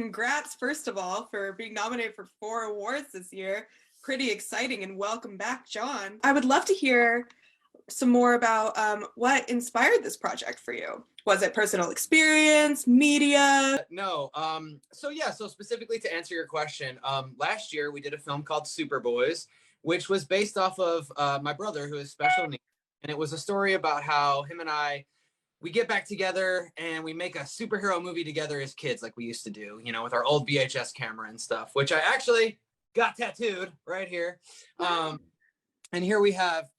congrats, first of all, for being nominated for 4 awards this year. Pretty exciting, and welcome back, Jon. I would love to hear some more about what inspired this project for you. Was it personal experience, media? No. So specifically to answer your question, last year we did a film called Superboys, which was based off of my brother, who is special needs. And it was a story about how him and I, we get back together and we make a superhero movie together as kids, like we used to do, you know, with our old VHS camera and stuff, which I actually got tattooed right here. And here we have,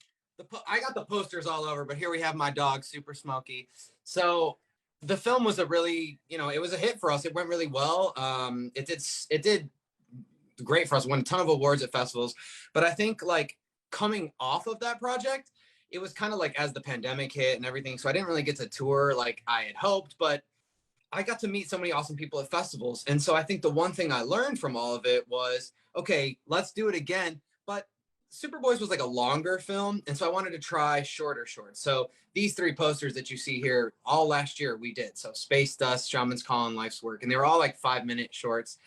I got the posters all over, but here we have my dog, Super Smokey. So the film was a really, you know, it was a hit for us. It went really well. It did great for us, won a ton of awards at festivals. But I think like coming off of that project, it was kind of like as the pandemic hit and everything. So I didn't really get to tour like I had hoped, but I got to meet so many awesome people at festivals. And so I think the one thing I learned from all of it was, okay, let's do it again. But Superboys was like a longer film. And so I wanted to try shorter shorts. So these 3 posters that you see here, all last year we did. So Space Dust, Shaman's Call, and Life's Work. And they were all like 5-minute shorts.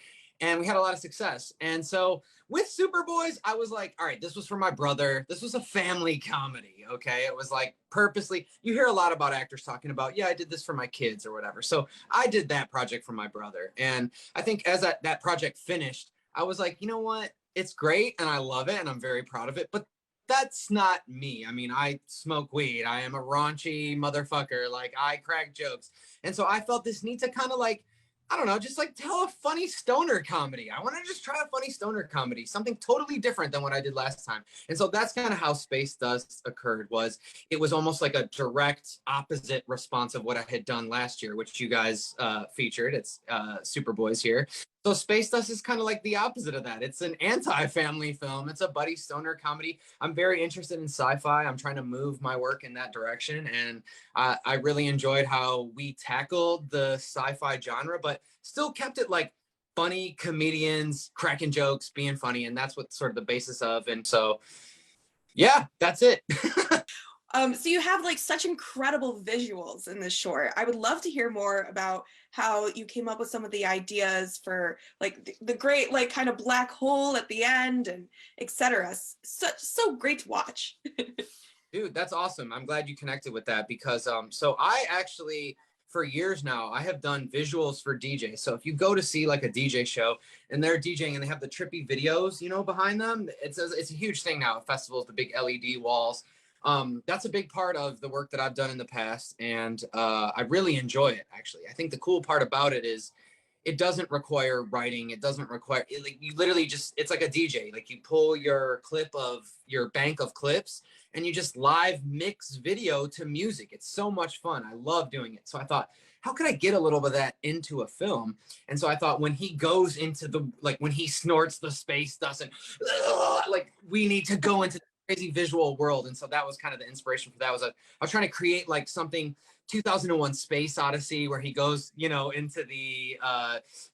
And we had a lot of success. And so with Superboys, I was like, all right, this was for my brother. This was a family comedy, okay? It was like purposely, you hear a lot about actors talking about, yeah, I did this for my kids or whatever. So I did that project for my brother. And I think as that project finished, I was like, you know what? It's great and I love it and I'm very proud of it, but that's not me. I mean, I smoke weed. I am a raunchy motherfucker. Like I crack jokes. And so I felt this need to kind of like, I don't know, just like tell a funny stoner comedy. I want to just try a funny stoner comedy, something totally different than what I did last time. And so that's kind of how Space Dust occurred. It was almost like a direct opposite response of what I had done last year, which you guys featured. It's Superboys here. So Space Dust is kind of like the opposite of that. It's an anti-family film. It's a buddy stoner comedy. I'm very interested in sci-fi. I'm trying to move my work in that direction. And I really enjoyed how we tackled the sci-fi genre, but still kept it like funny comedians, cracking jokes, being funny. And that's what sort of the basis of. And so, yeah, that's it. So you have like such incredible visuals in this short. I would love to hear more about how you came up with some of the ideas for like the great like kind of black hole at the end and etc. So great to watch. Dude, that's awesome. I'm glad you connected with that because so I actually for years now I have done visuals for DJs. So if you go to see like a DJ show and they're DJing and they have the trippy videos, you know, behind them, it's a huge thing now at festivals, the big LED walls. That's a big part of the work that I've done in the past. And I really enjoy it, actually. I think the cool part about it is it doesn't require writing. It doesn't require, like you literally just, it's like a DJ. Like you pull your clip of your bank of clips and you just live mix video to music. It's so much fun. I love doing it. So I thought, how could I get a little bit of that into a film? And so I thought when he goes into the, like when he snorts the space dust and like we need to go into crazy visual world. And so that was kind of the inspiration for that. I was trying to create like something 2001 Space Odyssey where he goes, you know, into the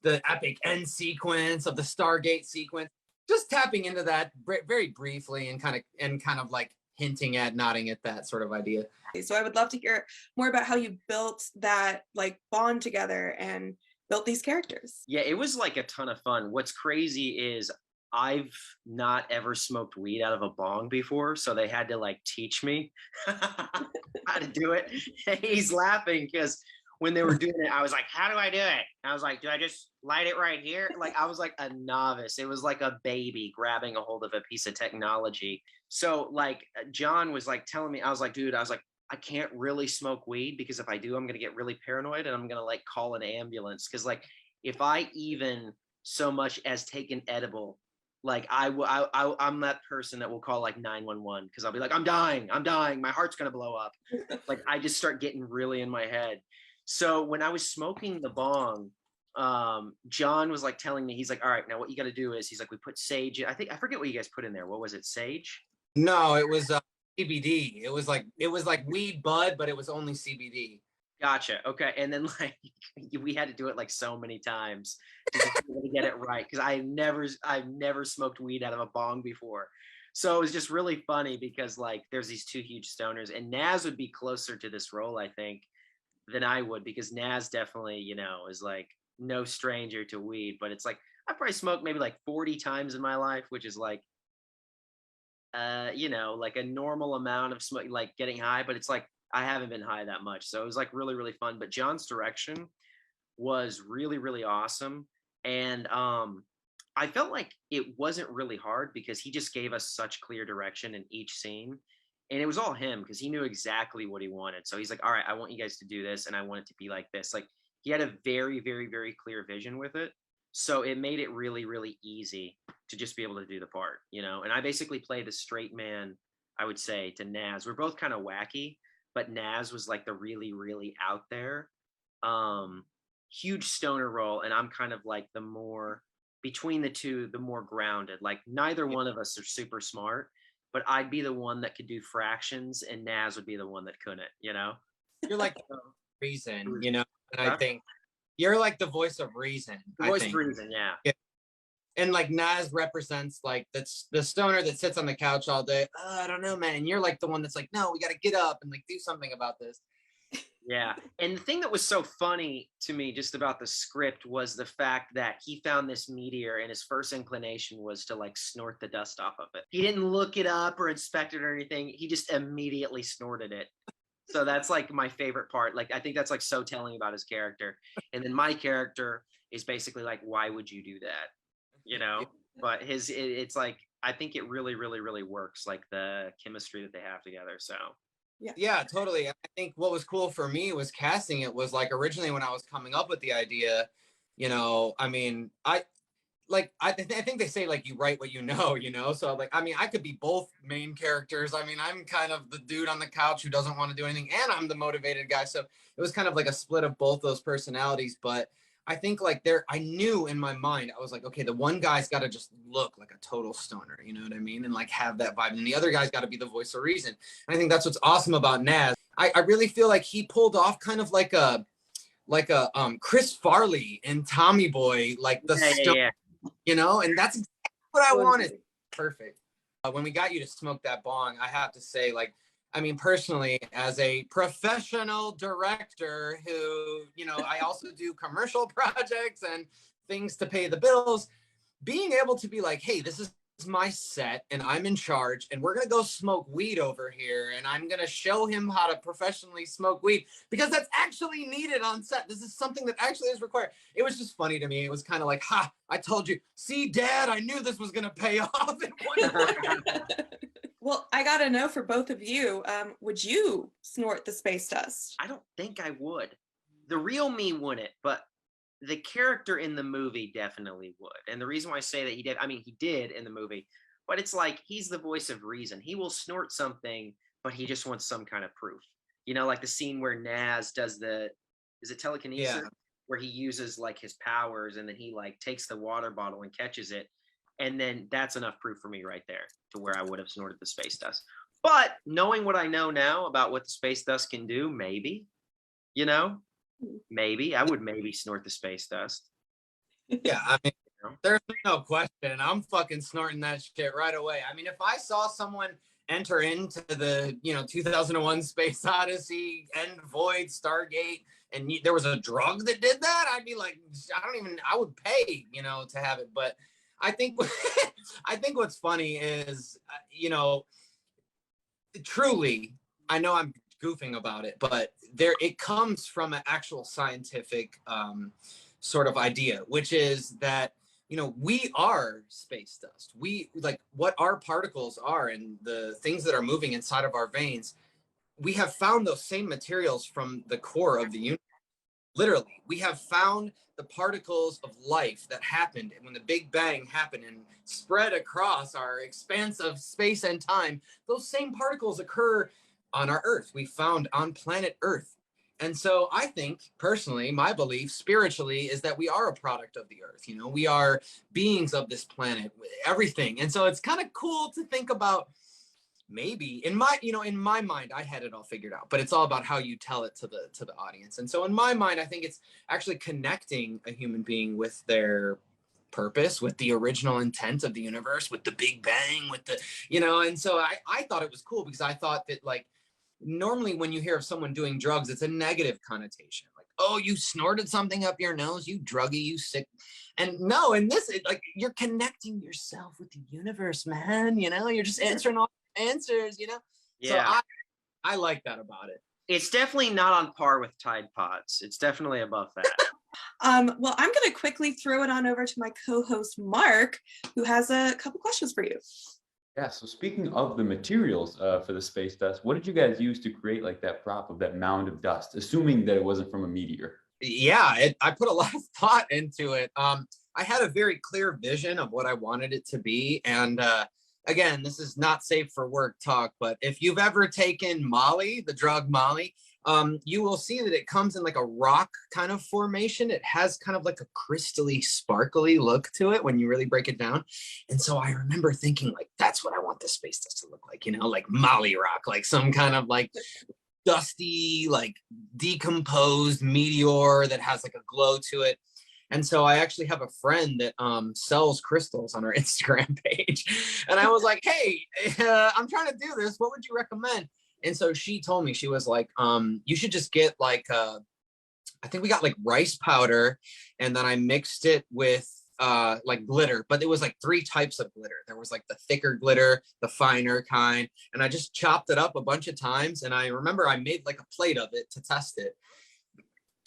epic end sequence of the Stargate sequence, just tapping into that very briefly and kind of like hinting at, nodding at that sort of idea. So I would love to hear more about how you built that like bond together and built these characters. Yeah, it was like a ton of fun. What's crazy is I've not ever smoked weed out of a bong before, so they had to like teach me how to do it. And he's laughing because when they were doing it, I was like, how do I do it? And I was like, do I just light it right here? Like I was like a novice. It was like a baby grabbing a hold of a piece of technology. So like Jon was like telling me, I was like, dude, I can't really smoke weed because if I do, I'm going to get really paranoid and I'm going to like call an ambulance. Cause like if I even so much as take an edible, like I'm that person that will call like 911 because I'll be like, I'm dying, my heart's gonna blow up. Like I just start getting really in my head. So when I was smoking the bong, Jon was like telling me, he's like, all right, now what you got to do is, he's like, we put sage. I forget what you guys put in there. What was it? Sage? No, it was CBD. It was like weed bud, but it was only CBD. Gotcha. Okay. And then like we had to do it like so many times to get it right because I've never smoked weed out of a bong before. So it was just really funny because like there's these two huge stoners and Naz would be closer to this role, I think, than I would because Naz definitely, you know, is like no stranger to weed, but it's like I probably smoked maybe like 40 times in my life, which is like like a normal amount of smoke, like getting high, but it's like I haven't been high that much. So it was like really, really fun. But John's direction was really, really awesome. And I felt like it wasn't really hard because he just gave us such clear direction in each scene. And it was all him because he knew exactly what he wanted. So he's like, all right, I want you guys to do this and I want it to be like this. Like he had a very, very, very clear vision with it. So it made it really, really easy to just be able to do the part, And I basically play the straight man, I would say, to Naz. We're both kind of wacky, but Naz was like the really, really out there, huge stoner role. And I'm kind of like the more between the two, the more grounded. Like neither one of us are super smart, but I'd be the one that could do fractions and Naz would be the one that couldn't, You're like the reason, and I think you're like the voice of reason. The voice of reason, yeah. And like Naz represents like that's the stoner that sits on the couch all day. I don't know, man. And you're like the one that's like, no, we got to get up and like do something about this. Yeah. And the thing that was so funny to me just about the script was the fact that he found this meteor and his first inclination was to like snort the dust off of it. He didn't look it up or inspect it or anything. He just immediately snorted it. So that's like my favorite part. Like, I think that's like so telling about his character. And then my character is basically like, why would you do that? But it's like, I think it really, really, really works. Like the chemistry that they have together. So. Yeah, totally. I think what was cool for me was casting it was like originally when I was coming up with the idea, I mean, I think they say like you write what so like I mean I could be both main characters. I mean I'm kind of the dude on the couch who doesn't want to do anything and I'm the motivated guy, so it was kind of like a split of both those personalities. But I think like I knew in my mind, I was like, okay, the one guy's got to just look like a total stoner, you know what I mean, and like have that vibe, and the other guy's got to be the voice of reason. And I think that's what's awesome about Naz. I really feel like he pulled off kind of like a Chris Farley in Tommy Boy, like the stoner. And that's exactly what I wanted. Perfect. When we got you to smoke that bong, I have to say, like, I mean, personally, as a professional director who, I also do commercial projects and things to pay the bills, being able to be like, hey, this is my set and I'm in charge and we're going to go smoke weed over here and I'm going to show him how to professionally smoke weed because that's actually needed on set. This is something that actually is required. It was just funny to me. It was kind of like, ha, I told you. See, Dad, I knew this was going to pay off in one way. Well, I got to know for both of you, would you snort the space dust? I don't think I would. The real me wouldn't, but the character in the movie definitely would. And the reason why I say that he did in the movie, but it's like, he's the voice of reason. He will snort something, but he just wants some kind of proof. Like the scene where Naz does is it telekinesis? Yeah. Where he uses like his powers and then he like takes the water bottle and catches it. And then that's enough proof for me right there to where I would have snorted the space dust. But knowing what I know now about what the space dust can do, maybe, maybe I would snort the space dust. Yeah, I mean, there's no question. I'm fucking snorting that shit right away. I mean, if I saw someone enter into the 2001 Space Odyssey, End Void, Stargate, and there was a drug that did that, I'd be like, I would pay, to have it. But I think what's funny is, truly, I know I'm goofing about it, but it comes from an actual scientific sort of idea, which is that we are space dust. We like what our particles are and the things that are moving inside of our veins. We have found those same materials from the core of the universe. Literally, we have found the particles of life that happened when the Big Bang happened and spread across our expanse of space and time. Those same particles occur on our Earth. We found on planet Earth. And so I think, personally, my belief spiritually is that we are a product of the Earth. We are beings of this planet, everything. And so it's kind of cool to think about. Maybe in my mind, I had it all figured out, but it's all about how you tell it to the audience. And so in my mind, I think it's actually connecting a human being with their purpose, with the original intent of the universe, with the Big Bang, with the, and so I thought it was cool because I thought that like normally when you hear of someone doing drugs, it's a negative connotation. Like, oh, you snorted something up your nose, you druggie, you sick. And no, in this, like, you're connecting yourself with the universe, man. You know, you're just answering all answers, you know? Yeah. So I like that about it. It's definitely not on par with Tide Pods. It's definitely above that. Well, I'm going to quickly throw it on over to my co-host, Mark, who has a couple questions for you. Yeah, so speaking of the materials for the space dust, what did you guys use to create like that prop of that mound of dust, assuming that it wasn't from a meteor? Yeah, I put a lot of thought into it. I had a very clear vision of what I wanted it to be. And again, this is not safe for work talk, but if you've ever taken Molly, the drug Molly, you will see that it comes in like a rock kind of formation. It has kind of like a crystally, sparkly look to it when you really break it down. And so I remember thinking, like, that's what I want this space dust to look like, you know, like Molly rock, like some kind of like dusty, like decomposed meteor that has like a glow to it. And so I actually have a friend that sells crystals on her Instagram page. And I was like, hey, I'm trying to do this. What would you recommend? And so she told me, she was like, you should just get like, I think we got like rice powder, and then I mixed it with like glitter, but it was like 3 types of glitter. There was like the thicker glitter, the finer kind, and I just chopped it up a bunch of times. And I remember I made like a plate of it to test it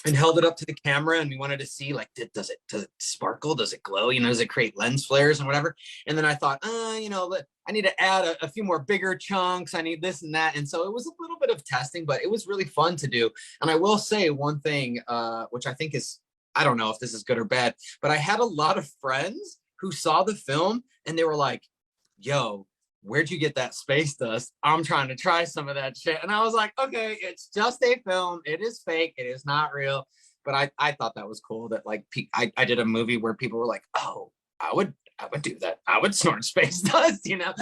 and held it up to the camera, and we wanted to see, like, does it sparkle? Does it glow? You know, does it create lens flares and whatever? And then I thought, you know, I need to add a few more bigger chunks. I need this and that. And so it was a little bit of testing, but it was really fun to do. And I will say one thing, which I think is, I don't know if this is good or bad, but I had a lot of friends who saw the film and they were like, yo, where'd you get that space dust? I'm trying to try some of that shit. And I was like, okay, it's just a film. It is fake. It is not real. But I thought that was cool that like I did a movie where people were like, oh, I would do that. I would snort space dust, you know?